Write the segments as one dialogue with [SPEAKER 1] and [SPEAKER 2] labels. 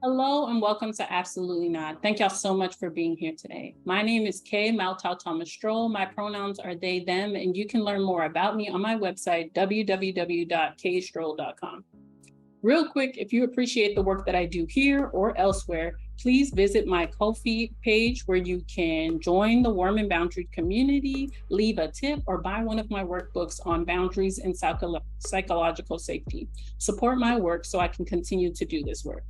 [SPEAKER 1] Hello and welcome to Absolutely Not. Thank y'all so much for being here today. My name is Kay Maltau Thomas Stroll. My pronouns are they, them, and you can learn more about me on my website, www.kstroll.com. Real quick, if you appreciate the work that I do here or elsewhere, please visit my Ko-fi page where you can join the Warm and Boundary community, leave a tip, or buy one of my workbooks on boundaries and psychological safety. Support my work so I can continue to do this work.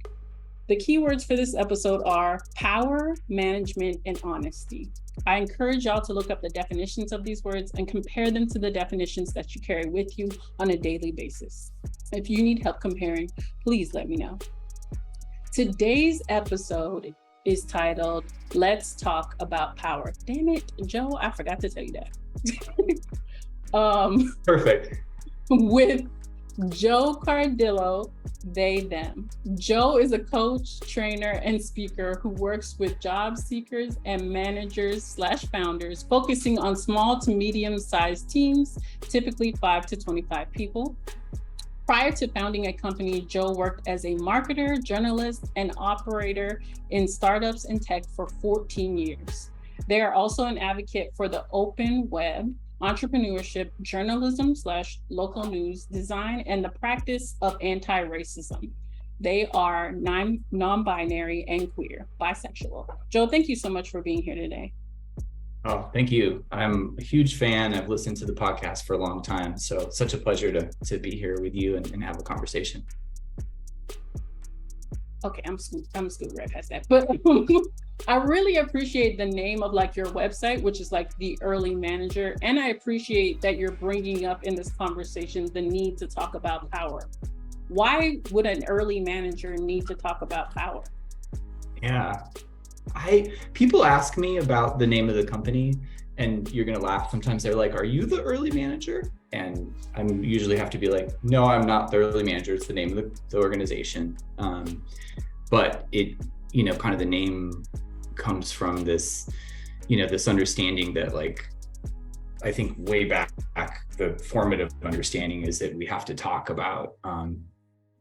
[SPEAKER 1] The keywords for this episode are power, management, and honesty. I encourage y'all to look up the definitions of these words and compare them to the definitions that you carry with you on a daily basis. If you need help comparing, please let me know. Today's episode is titled, Let's Talk About Power. Damn it, Joe, I forgot to tell you that.
[SPEAKER 2] Perfect.
[SPEAKER 1] With Joe Cardillo, they, them. Joe is a coach, trainer, and speaker who works with job seekers and managers/founders, focusing on small to medium-sized teams, typically 5 to 25 people. Prior to founding a company, Joe worked as a marketer, journalist, and operator in startups and tech for 14 years. They are also an advocate for the open web, entrepreneurship, journalism/local news, design, and the practice of anti-racism. They are non-binary and queer, bisexual. Joe, thank you so much for being here today.
[SPEAKER 2] Oh, thank you. I'm a huge fan. I've listened to the podcast for a long time. So it's such a pleasure to be here with you and have a conversation.
[SPEAKER 1] Okay, I'm scooting right past that. But I really appreciate the name of like your website, which is like The Early Manager. And I appreciate that you're bringing up in this conversation the need to talk about power. Why would an early manager need to talk about power?
[SPEAKER 2] Yeah, people ask me about the name of the company, and you're going to laugh. Sometimes they're like, are you the early manager? And I usually have to be like, no, I'm not the early manager. It's the name of the organization. But it, kind of the name comes from this, this understanding that like, I think way back, the formative understanding is that we have to talk about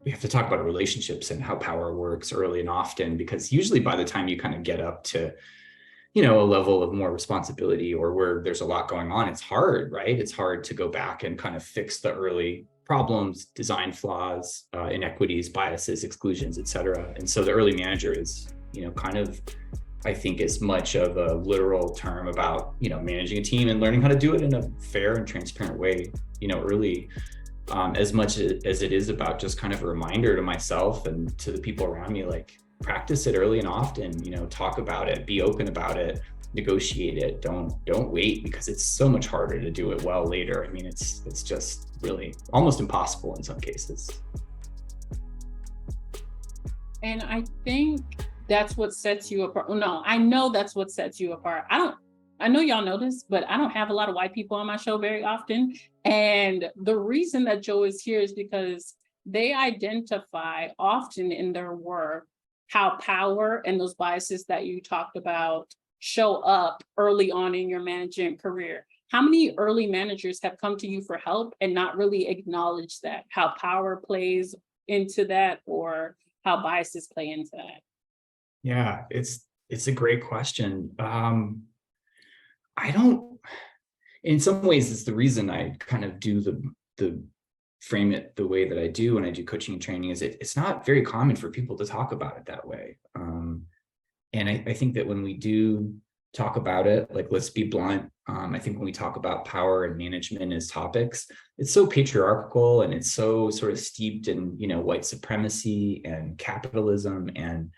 [SPEAKER 2] relationships and how power works early and often, because usually by the time you kind of get up to, a level of more responsibility or where there's a lot going on, it's hard, right? It's hard to go back and kind of fix the early problems, design flaws, inequities, biases, exclusions, et cetera. And so the early manager is, kind of, I think, as much of a literal term about, managing a team and learning how to do it in a fair and transparent way, early, as much as it is about just kind of a reminder to myself and to the people around me, like, practice it early and often, talk about it, be open about it, negotiate it. Don't wait, because it's so much harder to do it well later. I mean, it's just really almost impossible in some cases.
[SPEAKER 1] And I think that's what sets you apart. No, I know that's what sets you apart. I know y'all know this, but I don't have a lot of white people on my show very often. And the reason that Joe is here is because they identify often in their work how power and those biases that you talked about show up early on in your management career. How many early managers have come to you for help and not really acknowledge that, how power plays into that or how biases play into that?
[SPEAKER 2] Yeah, it's a great question. In some ways, it's the reason I kind of do the frame it the way that I do when I do coaching and training, is it's not very common for people to talk about it that way. And I think that when we do talk about it, like, let's be blunt, I think when we talk about power and management as topics, it's so patriarchal and it's so sort of steeped in, white supremacy and capitalism and,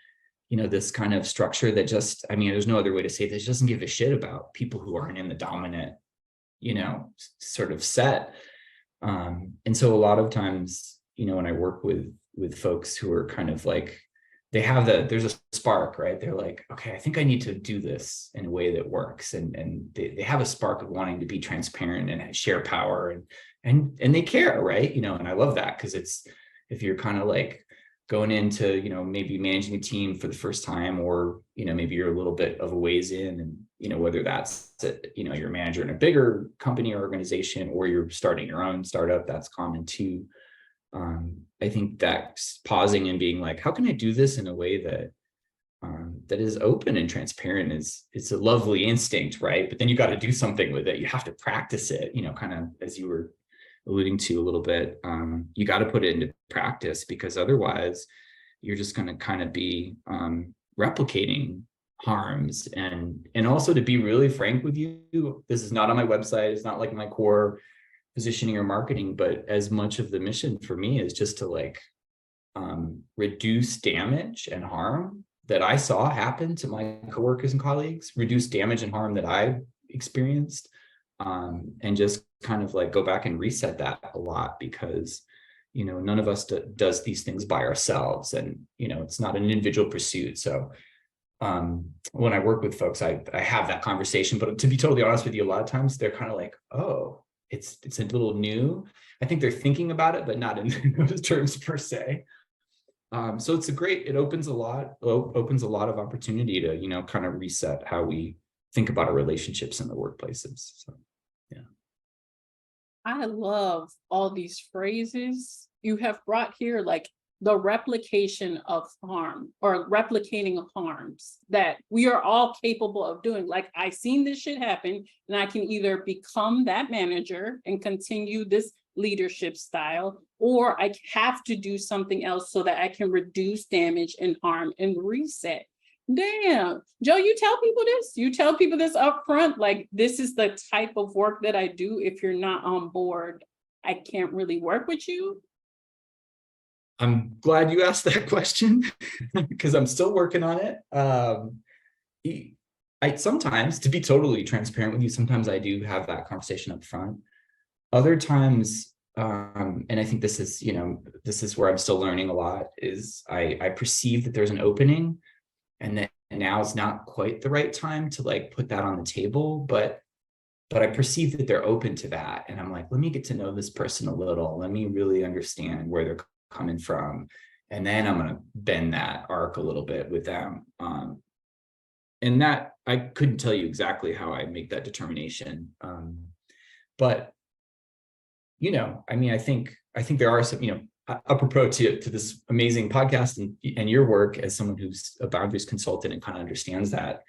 [SPEAKER 2] this kind of structure that just, there's no other way to say this, doesn't give a shit about people who aren't in the dominant, sort of set. And so a lot of times, when I work with folks who are kind of like, there's a spark, right? They're like, okay, I think I need to do this in a way that works. And they have a spark of wanting to be transparent and share power and they care, right? And I love that, because if you're kind of like going into, maybe managing a team for the first time, or, maybe you're a little bit of a ways in, and, whether that's, you're a manager in a bigger company or organization, or you're starting your own startup, that's common too. I think that pausing and being like, how can I do this in a way that that is open and transparent it's a lovely instinct, right? But then you got to do something with it. You have to practice it, kind of as you were alluding to a little bit. You got to put it into practice, because otherwise you're just going to kind of be replicating harms. And also, to be really frank with you, this is not on my website. It's not like my core positioning or marketing, but as much of the mission for me is just to like reduce damage and harm that I saw happen to my coworkers and colleagues, reduce damage and harm that I experienced, and just kind of like go back and reset that a lot, because none of us does these things by ourselves, and it's not an individual pursuit. So when I work with folks, I have that conversation, but to be totally honest with you, a lot of times they're kind of like, oh, it's a little new. I think they're thinking about it, but not in those terms per se. So it opens a lot of opportunity to, kind of reset how we think about our relationships in the workplaces. So, yeah.
[SPEAKER 1] I love all these phrases you have brought here, like the replication of harm or replicating of harms that we are all capable of doing. Like, I seen this shit happen, and I can either become that manager and continue this leadership style, or I have to do something else so that I can reduce damage and harm and reset. Damn, Joe, you tell people this. You tell people this up front, like, this is the type of work that I do. If you're not on board, I can't really work with you.
[SPEAKER 2] I'm glad you asked that question, because I'm still working on it. I sometimes, to be totally transparent with you, sometimes I do have that conversation up front. Other times, and I think this is where I'm still learning a lot, is I perceive that there's an opening, and that now is not quite the right time to like put that on the table, but I perceive that they're open to that. And I'm like, let me get to know this person a little. Let me really understand where they're coming from. And then I'm going to bend that arc a little bit with them. And that, I couldn't tell you exactly how I make that determination. But, I think there are some, apropos to this amazing podcast and your work as someone who's a boundaries consultant and kind of understands that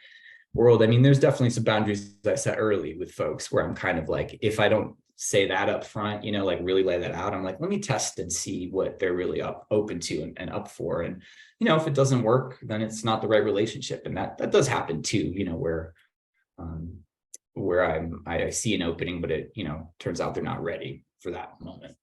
[SPEAKER 2] world. There's definitely some boundaries I set early with folks where I'm kind of like, if I don't say that up front, like really lay that out, I'm like, let me test and see what they're really open to and up for. And, if it doesn't work, then it's not the right relationship. And that does happen too, where I see an opening, but it, turns out they're not ready for that moment.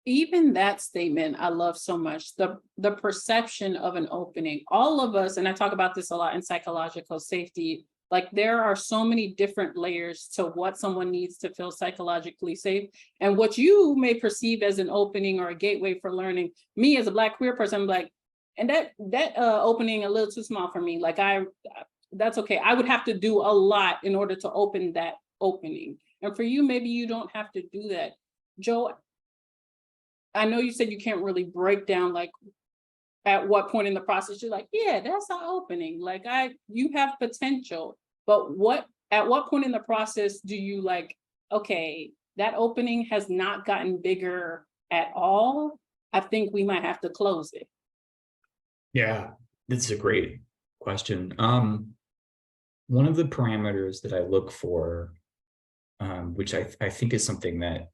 [SPEAKER 1] Even that statement I love so much, the perception of an opening. All of us, and I talk about this a lot in psychological safety, like there are so many different layers to what someone needs to feel psychologically safe. And what you may perceive as an opening or a gateway for learning, me as a Black queer person, I'm like, and that opening a little too small for me. Like that's okay. I would have to do a lot in order to open that opening. And for you, maybe you don't have to do that. Joe, I know you said you can't really break down like at what point in the process you're like, yeah, that's our opening. Like you have potential, but at what point in the process do you like, okay, that opening has not gotten bigger at all. I think we might have to close it.
[SPEAKER 2] Yeah, that's a great question. One of the parameters that I look for, which I think is something that,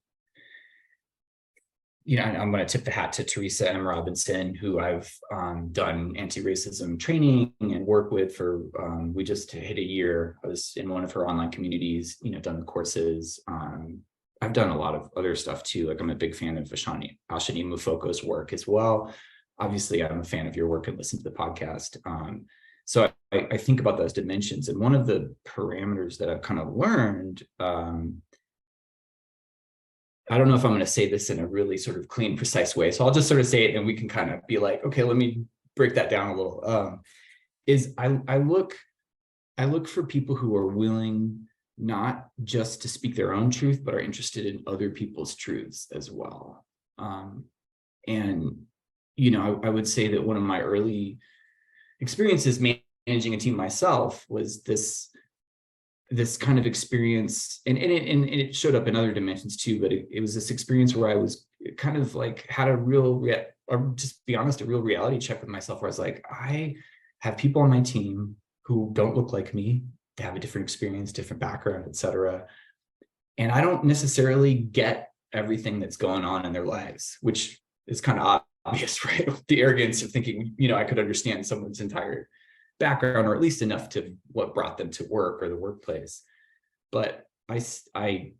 [SPEAKER 2] I'm going to tip the hat to Teresa M. Robinson, who I've done anti-racism training and work with for, we just hit a year. I was in one of her online communities, done the courses. I've done a lot of other stuff too. Like I'm a big fan of Ashani Mufoko's work as well. Obviously, I'm a fan of your work and listen to the podcast. So I think about those dimensions. And one of the parameters that I've kind of learned, I don't know if I'm going to say this in a really sort of clean, precise way. So I'll just sort of say it and we can kind of be like, okay, let me break that down a little. Is I look for people who are willing not just to speak their own truth, but are interested in other people's truths as well. And, I would say that one of my early experiences managing a team myself was this this kind of experience, and it showed up in other dimensions too, but it was this experience where I was kind of like had a real, or just be honest, a real reality check with myself, where I was like, I have people on my team who don't look like me. They have a different experience, different background, etc. And I don't necessarily get everything that's going on in their lives, which is kind of obvious, right? The arrogance of thinking, I could understand someone's entire background, or at least enough to what brought them to work or the workplace. But I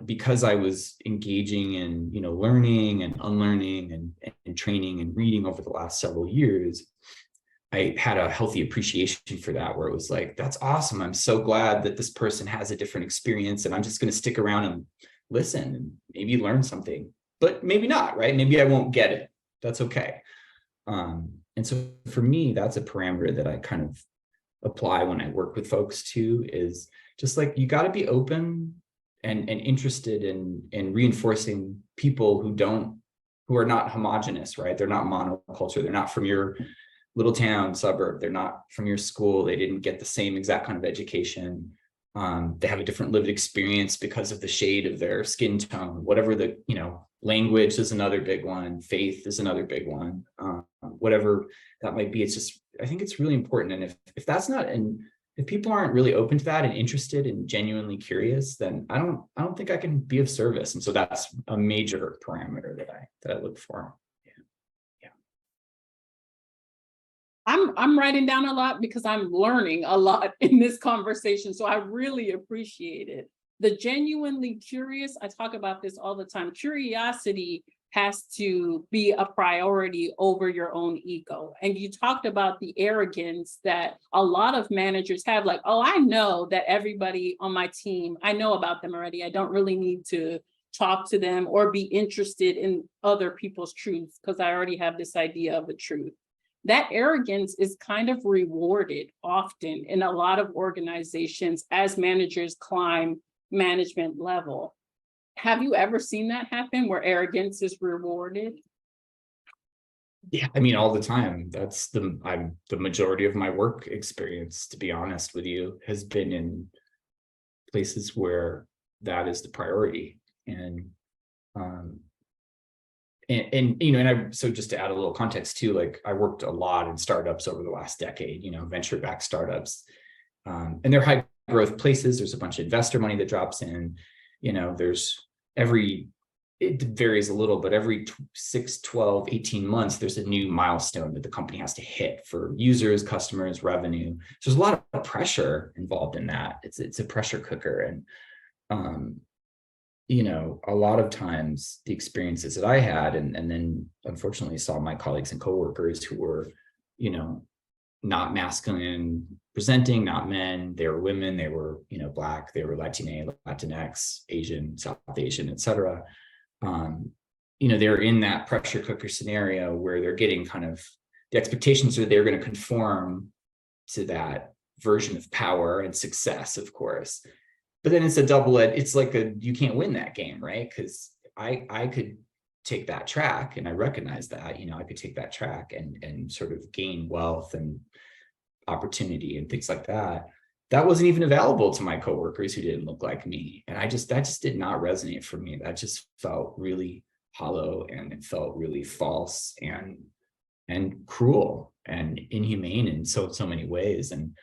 [SPEAKER 2] because I was engaging in, learning and unlearning and training and reading over the last several years, I had a healthy appreciation for that, where it was like, that's awesome. I'm so glad that this person has a different experience, and I'm just going to stick around and listen and maybe learn something, but maybe not, right? Maybe I won't get it. That's okay. And so for me, that's a parameter that I kind of apply when I work with folks too, is just like, you got to be open and interested in reinforcing people who are not homogenous, right? They're not monoculture. They're not from your little town, suburb. They're not from your school. They didn't get the same exact kind of education. They have a different lived experience because of the shade of their skin tone, whatever the, language is another big one. Faith is another big one. Whatever that might be. It's just, I think it's really important. And if that's not, and if people aren't really open to that and interested and genuinely curious, then I don't think I can be of service. And so that's a major parameter that I look for.
[SPEAKER 1] I'm writing down a lot because I'm learning a lot in this conversation. So I really appreciate it. The genuinely curious, I talk about this all the time. Curiosity has to be a priority over your own ego. And you talked about the arrogance that a lot of managers have, like, oh, I know that everybody on my team, I know about them already. I don't really need to talk to them or be interested in other people's truths because I already have this idea of the truth. That arrogance is kind of rewarded often in a lot of organizations as managers climb management level. Have you ever seen that happen where arrogance is rewarded?
[SPEAKER 2] Yeah, I mean, all the time. That's the majority of my work experience, to be honest with you, has been in places where that is the priority. And so just to add a little context too, like I worked a lot in startups over the last decade, venture-backed startups, and they're high growth places. There's a bunch of investor money that drops in, it varies a little, but every 6, 12, 18 months, there's a new milestone that the company has to hit for users, customers, revenue. So there's a lot of pressure involved in that. It's a pressure cooker. And, a lot of times the experiences that I had, and then unfortunately saw my colleagues and coworkers who were, not masculine presenting, not men, they were women, they were, Black, they were Latina, Latinx, Asian, South Asian, et cetera. They're in that pressure cooker scenario where they're getting kind of, the expectations are they're going to conform to that version of power and success, of course. But then it's a double-edged, it's like you can't win that game, right? Because I could take that track, and I recognize that, I could take that track and sort of gain wealth and opportunity and things like that. That wasn't even available to my coworkers who didn't look like me. And that just did not resonate for me. That just felt really hollow, and it felt really false and cruel and inhumane in so many ways. And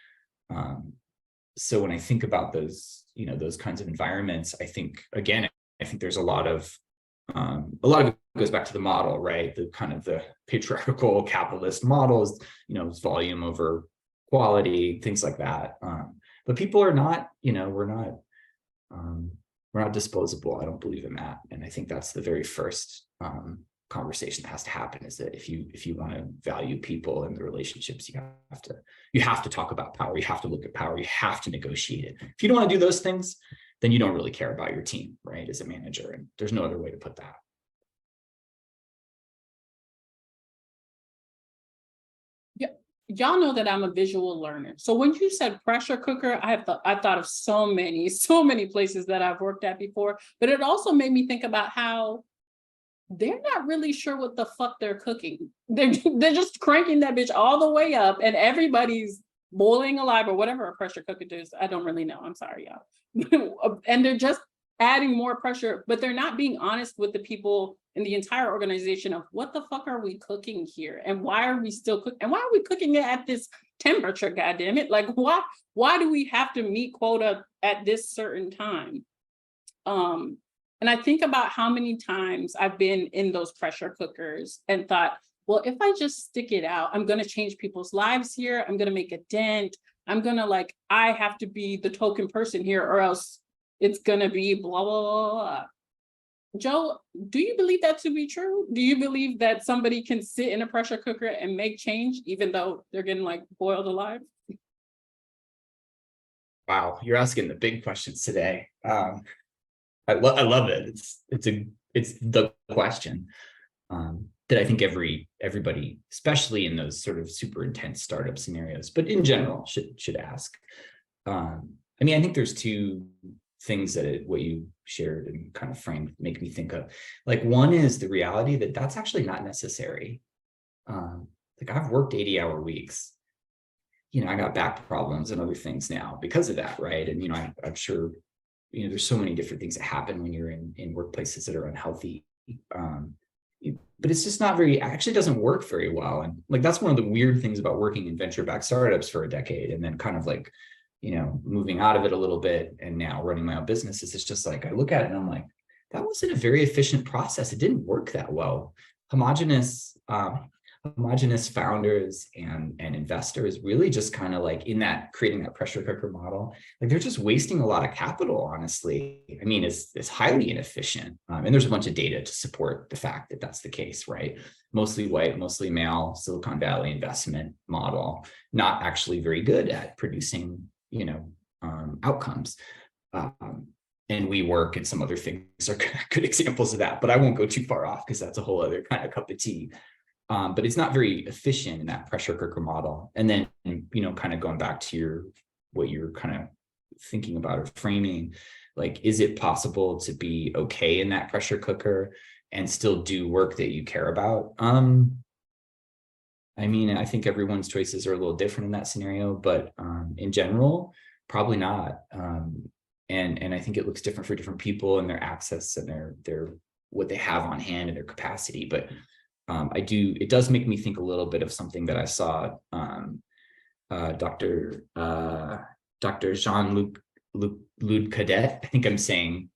[SPEAKER 2] so when I think about those, those kinds of environments, I think there's a lot of it goes back to the model, right? The kind of the patriarchal capitalist models, it's volume over quality, things like that. But people are not, we're not disposable. I don't believe in that. And I think that's the very first conversation that has to happen, is that if you want to value people and the relationships, you have to talk about power. You have to look at power. You have to negotiate it. If you don't want to do those things, then you don't really care about your team, right? As a manager, and there's no other way to put that.
[SPEAKER 1] Yeah, y'all know that I'm a visual learner. So when you said pressure cooker, I thought of so many places that I've worked at before, but it also made me think about how they're not really sure what the fuck they're cooking. They're just cranking that bitch all the way up, and everybody's boiling alive or whatever a pressure cooker does. I don't really know. I'm sorry, y'all. And they're just adding more pressure, but they're not being honest with the people in the entire organization of what the fuck are we cooking here? And why are we still cooking? And why are we cooking it at this temperature? God damn it. Like, why do we have to meet quota at this certain time? And I think about how many times I've been in those pressure cookers and thought, well, if I just stick it out, I'm going to change people's lives here. I'm going to make a dent. I'm going to I have to be the token person here, or else it's going to be blah, blah, blah, blah. Joe, do you believe that to be true? Do you believe that somebody can sit in a pressure cooker and make change, even though they're getting boiled alive?
[SPEAKER 2] Wow, you're asking the big questions today. I love it. It's the question that I think everybody, especially in those sort of super intense startup scenarios, but in general, should ask. I think there's two things that what you shared and kind of framed make me think of. One is the reality that that's actually not necessary. I've worked 80-hour weeks. I got back problems and other things now because of that, right? And I'm sure there's so many different things that happen when you're in workplaces that are unhealthy. But it's just actually doesn't work very well. And that's one of the weird things about working in venture-backed startups for a decade and then kind of moving out of it a little bit and now running my own business is it's just I look at it and I'm like, that wasn't a very efficient process. It didn't work that well. Homogenous founders and investors really just kind of in that creating that pressure cooker model, they're just wasting a lot of capital, honestly. It's highly inefficient. And there's a bunch of data to support the fact that that's the case, right? Mostly white, mostly male, Silicon Valley investment model, not actually very good at producing, outcomes. And WeWork and some other things are good examples of that, but I won't go too far off because that's a whole other kind of cup of tea. But it's not very efficient in that pressure cooker model. And then, kind of going back to what you're kind of thinking about or framing, is it possible to be okay in that pressure cooker and still do work that you care about? I think everyone's choices are a little different in that scenario, but in general, probably not. And I think it looks different for different people and their access and their what they have on hand and their capacity. But it does make me think a little bit of something that I saw Dr. Jean-Luc Cadet, I think I'm saying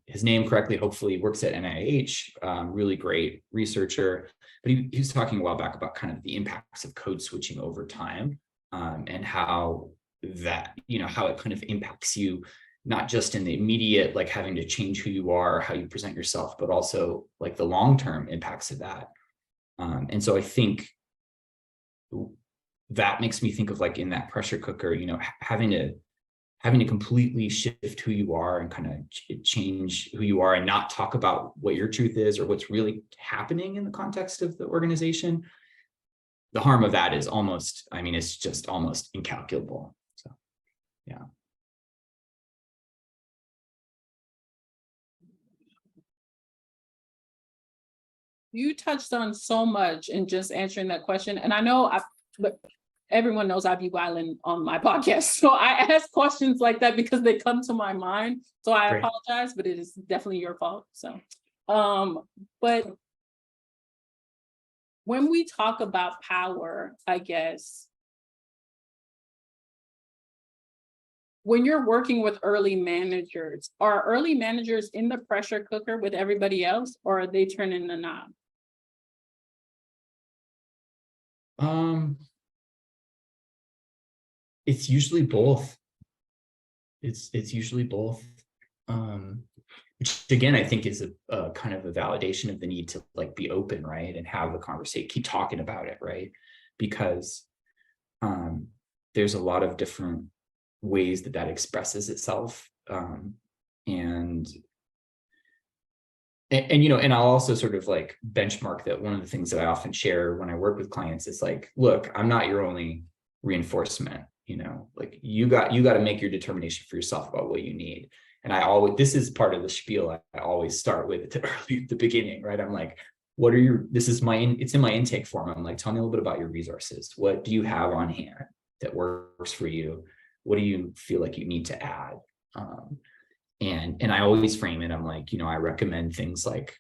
[SPEAKER 2] his name correctly, hopefully works at NIH, really great researcher, but he was talking a while back about kind of the impacts of code switching over time, and how that, how it kind of impacts you, not just in the immediate, having to change who you are, how you present yourself, but also the long-term impacts of that. And so I think that makes me think of in that pressure cooker, having to completely shift who you are and kind of change who you are and not talk about what your truth is or what's really happening in the context of the organization. The harm of that is it's just almost incalculable. So, yeah.
[SPEAKER 1] You touched on so much in just answering that question. And I know but everyone knows I be wilding on my podcast. So I ask questions like that because they come to my mind. So I apologize, but it is definitely your fault. So, but when we talk about power, I guess, when you're working with early managers, are early managers in the pressure cooker with everybody else, or are they turning the knob?
[SPEAKER 2] It's usually both. It's usually both. Which again, I think is a kind of a validation of the need to be open, right? And have the conversation, keep talking about it, right? Because there's a lot of different ways that expresses itself. And I'll also sort of benchmark that one of the things that I often share when I work with clients is look, I'm not your only reinforcement, you got to make your determination for yourself about what you need. And this is part of the spiel I always start with at the beginning, right? I'm what are it's in my intake form. I'm tell me a little bit about your resources. What do you have on hand? that works for you? What do you feel like you need to add? And I always frame it. I'm like, I recommend things like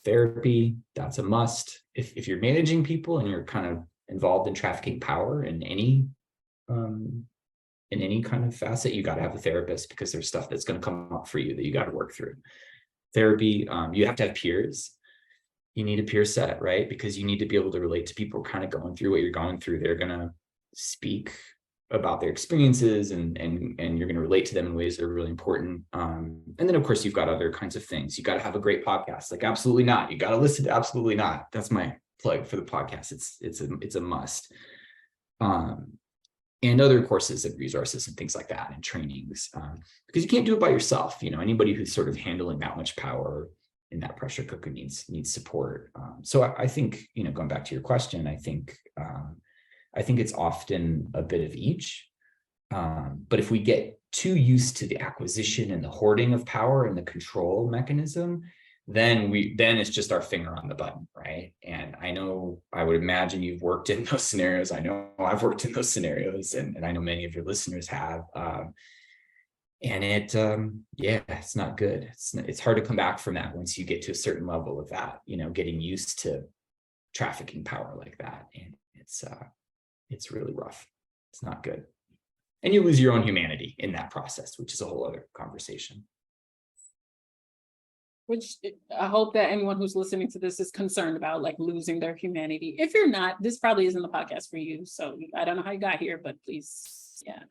[SPEAKER 2] therapy. That's a must. If you're managing people and you're kind of involved in trafficking power in any kind of facet, you got to have a therapist, because there's stuff that's going to come up for you that you got to work through. Therapy, you have to have peers. You need a peer set, right? Because you need to be able to relate to people kind of going through what you're going through. They're going to speak about their experiences, and you're going to relate to them in ways that are really important. And then of course you've got other kinds of things. You got to have a great podcast. Like Absolutely Not. You got to listen to Absolutely Not. That's my plug for the podcast. It's a must. And other courses and resources and things like that, and trainings, because you can't do it by yourself. Anybody who's sort of handling that much power in that pressure cooker needs support. So I think, going back to your question, I think it's often a bit of each. But if we get too used to the acquisition and the hoarding of power and the control mechanism, then it's just our finger on the button, right? And I would imagine you've worked in those scenarios. I know I've worked in those scenarios, and I know many of your listeners have. And it's not good. It's hard to come back from that once you get to a certain level of that, getting used to trafficking power like that. And it's really rough. It's not good. And you lose your own humanity in that process, which is a whole other conversation.
[SPEAKER 1] Which I hope that anyone who's listening to this is concerned about, like, losing their humanity. If you're not, this probably isn't the podcast for you. So I don't know how you got here, but please, yeah.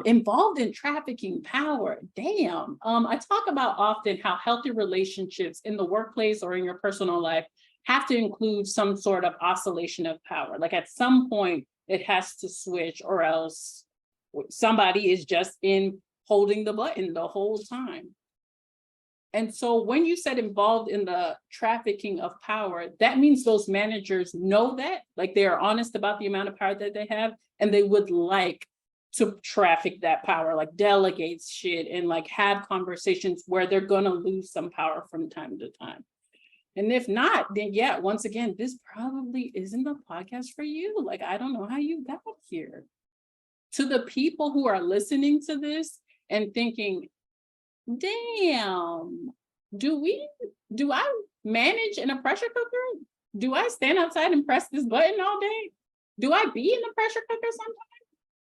[SPEAKER 1] Involved in trafficking power. Damn. I talk about often how healthy relationships in the workplace or in your personal life have to include some sort of oscillation of power. Like at some point it has to switch, or else somebody is just holding the button the whole time. And so when you said involved in the trafficking of power, that means those managers know that, like, they are honest about the amount of power that they have, and they would like to traffic that power, like delegate shit and like have conversations where they're going to lose some power from time to time. And if not, then yeah, once again, this probably isn't the podcast for you. Like, I don't know how you got here. To the people who are listening to this and thinking, damn, do I manage in a pressure cooker? Do I stand outside and press this button all day? Do I be in a pressure cooker sometimes?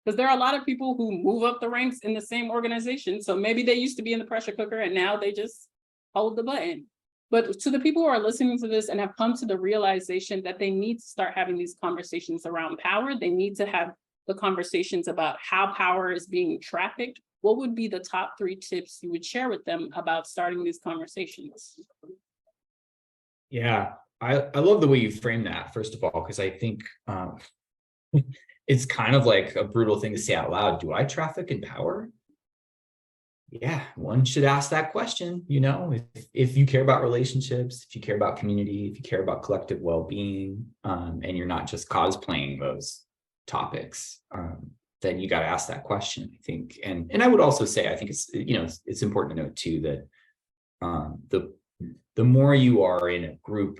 [SPEAKER 1] Because there are a lot of people who move up the ranks in the same organization. So maybe they used to be in the pressure cooker and now they just hold the button. But to the people who are listening to this and have come to the realization that they need to start having these conversations around power, they need to have the conversations about how power is being trafficked, what would be the top 3 tips you would share with them about starting these conversations?
[SPEAKER 2] Yeah, I love the way you frame that, first of all, because I think it's kind of like a brutal thing to say out loud. Do I traffic in power? Yeah, one should ask that question. If you care about relationships, if you care about community, if you care about collective well-being, and you're not just cosplaying those topics, then you got to ask that question, I think. And I would also say, I think it's important to note too that the more you are in a group,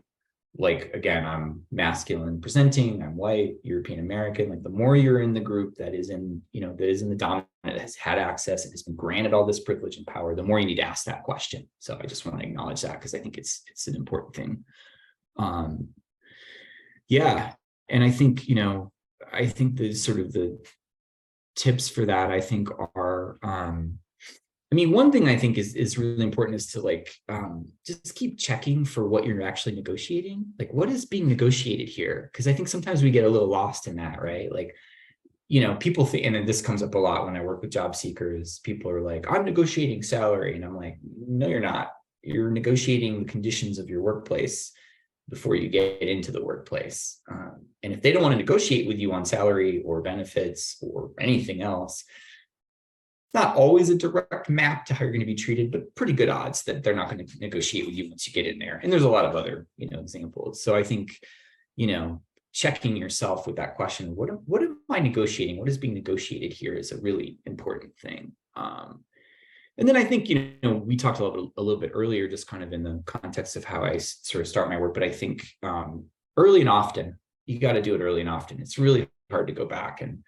[SPEAKER 2] like, again, I'm masculine presenting, I'm white, European American, like the more you're in the group that is in the dominant, that has had access and has been granted all this privilege and power, the more you need to ask that question. So I just want to acknowledge that, because I think it's an important thing. Yeah. And I think, the sort of the tips for that, I think, are, one thing I think is really important is to just keep checking for what you're actually negotiating. Like, what is being negotiated here? Because I think sometimes we get a little lost in that, right? Like, people think, and this comes up a lot when I work with job seekers, people are like, I'm negotiating salary. And I'm like, no, you're not. You're negotiating the conditions of your workplace before you get into the workplace. And if they don't want to negotiate with you on salary or benefits or anything else, not always a direct map to how you're going to be treated, but pretty good odds that they're not going to negotiate with you once you get in there. And there's a lot of other, examples. So I think, checking yourself with that question, what am I negotiating? What is being negotiated here is a really important thing. And then I think, we talked a little bit earlier, just kind of in the context of how I sort of start my work, but I think early and often, you got to do it early and often. It's really hard to go back and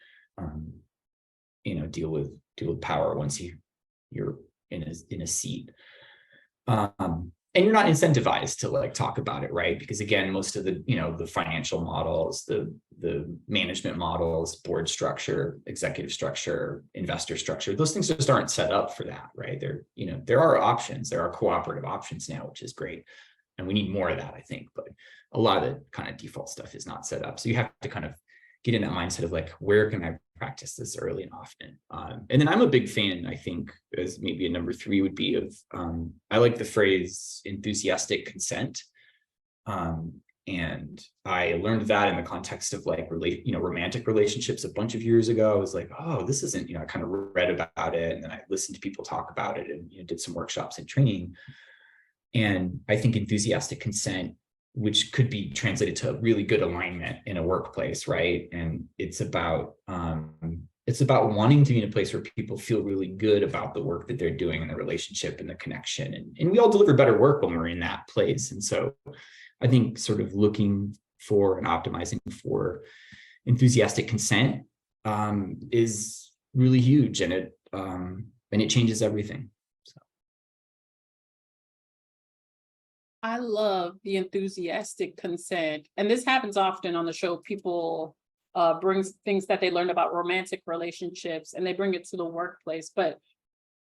[SPEAKER 2] deal with power once you're in a seat. And you're not incentivized to like talk about it, right? Because again, most of the, the financial models, the management models, board structure, executive structure, investor structure, those things just aren't set up for that, right? There are options, there are cooperative options now, which is great. And we need more of that, I think. But a lot of the kind of default stuff is not set up. So you have to kind of get in that mindset of like, where can I practice this early and often? And then I'm a big fan, I think, as maybe a number 3 would be of, I like the phrase enthusiastic consent. And I learned that in the context of like, romantic relationships a bunch of years ago. I was like, oh, this isn't, I kind of read about it. And then I listened to people talk about it and did some workshops and training. And I think enthusiastic consent, which could be translated to really good alignment in a workplace, right? And it's about wanting to be in a place where people feel really good about the work that they're doing and the relationship and the connection. And we all deliver better work when we're in that place. And so I think sort of looking for and optimizing for enthusiastic consent is really huge, and it changes everything.
[SPEAKER 1] I love the enthusiastic consent. And this happens often on the show. People bring things that they learned about romantic relationships and they bring it to the workplace. But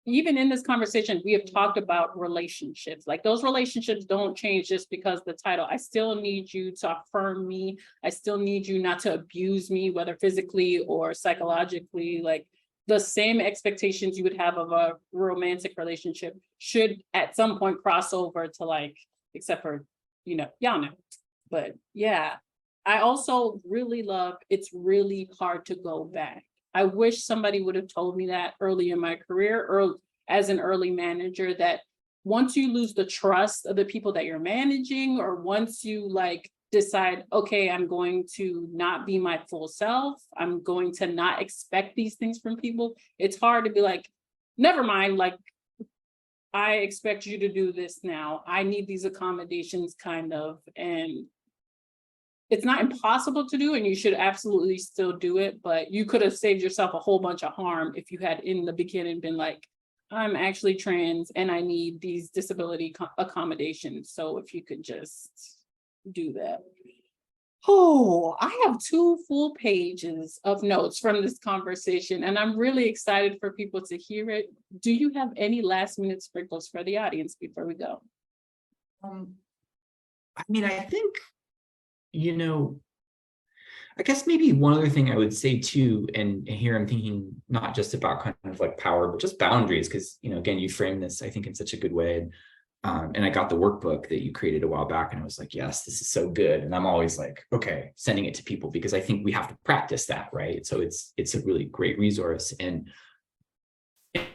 [SPEAKER 1] even in this conversation, we have talked about relationships. Like those relationships don't change just because the title. I still need you to affirm me. I still need you not to abuse me, whether physically or psychologically. Like the same expectations you would have of a romantic relationship should at some point cross over to like, except for, y'all know. But yeah, I also really love, it's really hard to go back. I wish somebody would have told me that early in my career, or as an early manager, that once you lose the trust of the people that you're managing, or once you like decide, okay, I'm going to not be my full self, I'm going to not expect these things from people, it's hard to be like, never mind, like, I expect you to do this now. I need these accommodations kind of, and it's not impossible to do, and you should absolutely still do it, but you could have saved yourself a whole bunch of harm if you had in the beginning been like, I'm actually trans and I need these disability accommodations. So if you could just do that. Oh, I have 2 full pages of notes from this conversation, and I'm really excited for people to hear it. Do you have any last minute sprinkles for the audience before we go?
[SPEAKER 2] I mean, I think, I guess maybe one other thing I would say too, and here I'm thinking not just about kind of like power, but just boundaries, because, again, you framed this, I think, in such a good way. And I got the workbook that you created a while back, and I was like, yes, this is so good. And I'm always like, okay, sending it to people, because I think we have to practice that, right? So it's a really great resource. And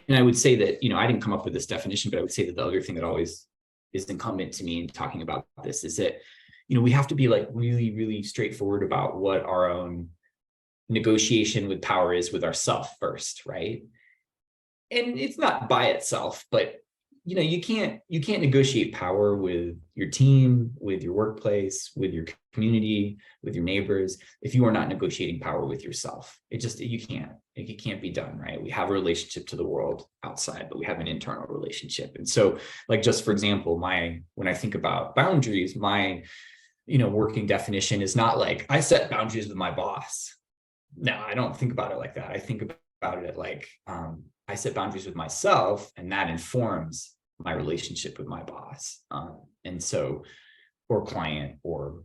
[SPEAKER 2] I would say that, I didn't come up with this definition, but I would say that the other thing that always is incumbent to me in talking about this is that, we have to be like really, really straightforward about what our own negotiation with power is with ourself first, right? And it's not by itself, but you can't negotiate power with your team, with your workplace, with your community, with your neighbors, if you are not negotiating power with yourself. You can't be done, right? We have a relationship to the world outside, but we have an internal relationship. And so, like, just for example, when I think about boundaries, my working definition is not like I set boundaries with my boss. No, I don't think about it like that. I think about it like I set boundaries with myself, and that informs my relationship with my boss. And so, or client, or,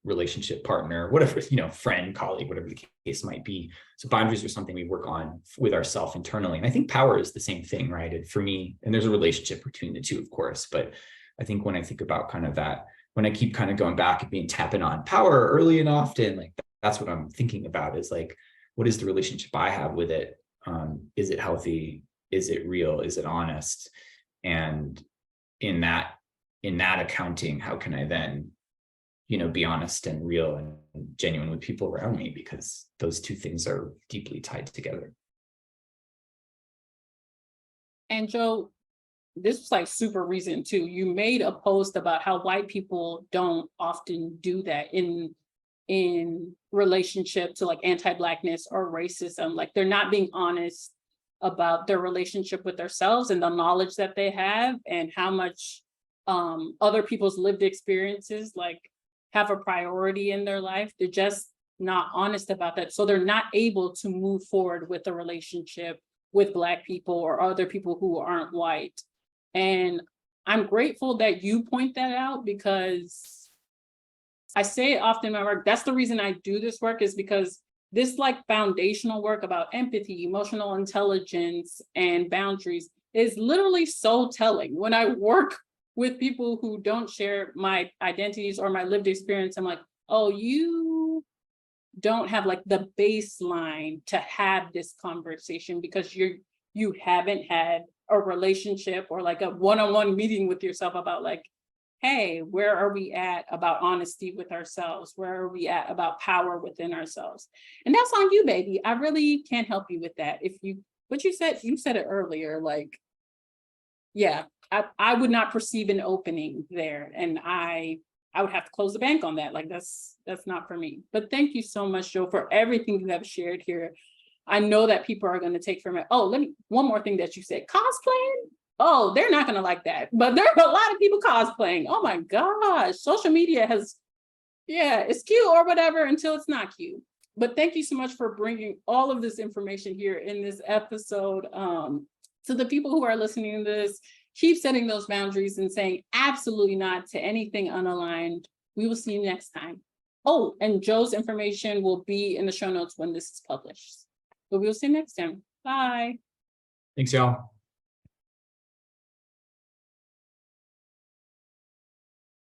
[SPEAKER 2] relationship partner, whatever, friend, colleague, whatever the case might be. So boundaries are something we work on with ourselves internally. And I think power is the same thing, right? And for me, and there's a relationship between the two, of course, but I think when I think about kind of that, when I keep kind of going back and being tapping on power early and often, like that's what I'm thinking about, is like, what is the relationship I have with it? Is it healthy? Is it real? Is it honest? And in that accounting, how can I then, be honest and real and genuine with people around me? Because those two things are deeply tied together.
[SPEAKER 1] And Joe, this was like super recent too. You made a post about how white people don't often do that in in relationship to like anti-Blackness or racism. Like they're not being honest about their relationship with themselves and the knowledge that they have, and how much other people's lived experiences like have a priority in their life. They're just not honest about that. So they're not able to move forward with a relationship with Black people or other people who aren't white. And I'm grateful that you point that out, because I say it often in my work. That's the reason I do this work, is because this like foundational work about empathy, emotional intelligence, and boundaries is literally so telling. When I work with people who don't share my identities or my lived experience, I'm like, oh, you don't have like the baseline to have this conversation, because you haven't had a relationship or like a one-on-one meeting with yourself about like, hey, where are we at about honesty with ourselves? Where are we at about power within ourselves? And that's on you, baby. I really can't help you with that. If you, what you said it earlier, like, yeah, I would not perceive an opening there. And I would have to close the bank on that. Like that's not for me. But thank you so much, Joe, for everything you have shared here. I know that people are going to take from it. Oh, one more thing that you said, cosplaying. Oh, they're not going to like that. But there are a lot of people cosplaying. Oh my gosh, social media has, yeah, it's cute or whatever until it's not cute. But thank you so much for bringing all of this information here in this episode. To the people who are listening to this, keep setting those boundaries and saying absolutely not to anything unaligned. We will see you next time. Oh, and Joe's information will be in the show notes when this is published. But we'll see you next time. Bye.
[SPEAKER 2] Thanks, y'all.